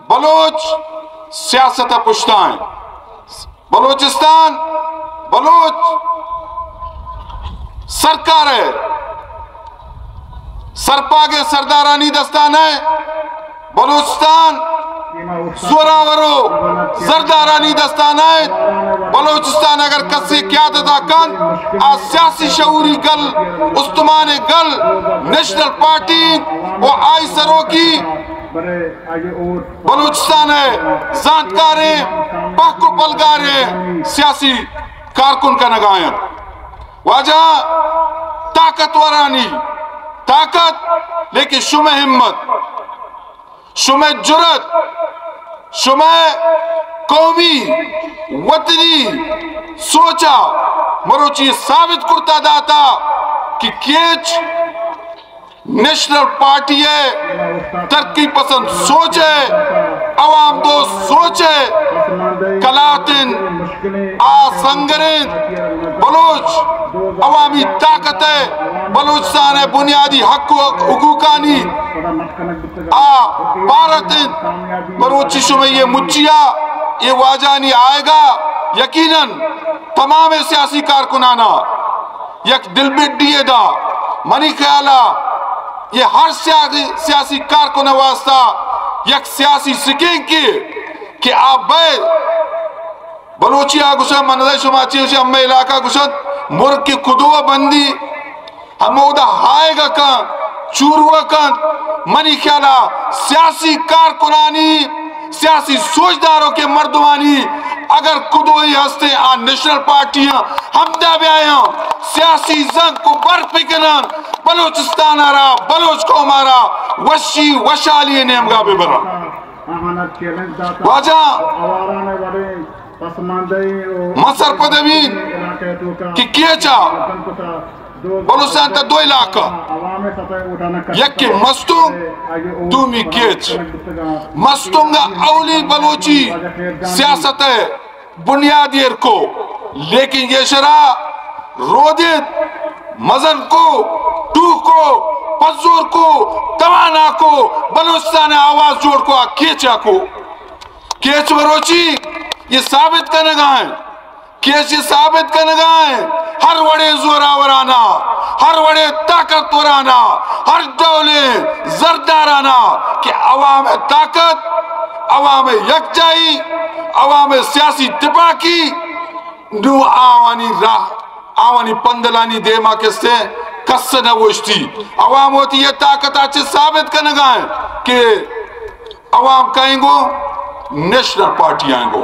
بلوچ سیاست پشتائیں بلوچستان بلوچ سرکار ہے سرپاگے سردارانی دستان ہے بلوچستان زوراورو زردارانی دستان ہے بلوچستان اگر کسی قیادت کن آ سیاسی شعوری گل استمان گل نیشنل پارٹی وہ آئی سرو کی بلوچستان ہے زانتکاریں پاکو پلگاریں سیاسی کارکن کا نگائیں واجہ طاقتورانی طاقت لیکن شمع ہمت شمع جرت شمع قومی وطنی سوچا مروچی ثابت کرتا داتا کہ کیچ نیشنل پارٹی ہے ترقی پسند سوچ ہے عوام دوست سوچ ہے کلاتن آسنگرین بلوچ عوامی طاقت ہے بلوچستان ہے بنیادی حق و حقوقانی بھارتن بلوچی شمع یہ مچیا یہ واجانی آئے گا یقیناً تمام سیاسی کارکنانا یک دل بیٹ دیئے دا منی خیالہ یہ ہر سیاسی کارکن واسطہ یک سیاسی سکیں کی کہ آپ بے بلوچی آگوشن منظر شما چیوشی ہمیں علاقہ گوشن مرگ کی قدوہ بندی ہمیں ادھا ہائے گا کن چوروا کن منی خیالہ سیاسی کارکنانی سیاسی سوچداروں کے مردمانی اگر قدوئی ہستے آن نیشنل پارٹیاں ہم دا بھی آئے ہیں سیاسی زنگ کو برف پکنن بلوچستان آرہا بلوچ قوم آرہا وشی وشالی نیمگا بے برا واجہ مصر پدوین کی کیا چاہ بلوچستان تا دو علاقہ یکی مستونگ دومی کیچ مستونگا اولی بلوچی سیاست ہے بنیادی ارکو لیکن یہ شرح رودت مزن کو ٹوہ کو پزور کو توانا کو بلوچستان آواز جوڑ کو کیچا کو کیچ بروچی یہ ثابت کرنے گا ہے کیچ یہ ثابت کرنے گا ہے ہر وڑے زوراورانا ہر وڑے طاقت ورانا ہر دولے زردارانا کہ عوام طاقت عوام یکجائی عوام سیاسی اتفاقی نو آوانی راہ آوانی پندلانی دیما کسے کس نہ وشتی عوام ہوتی یہ طاقت آچے ثابت کرنے گا ہے کہ عوام کہیں گو نیشنل پارٹی آئیں گو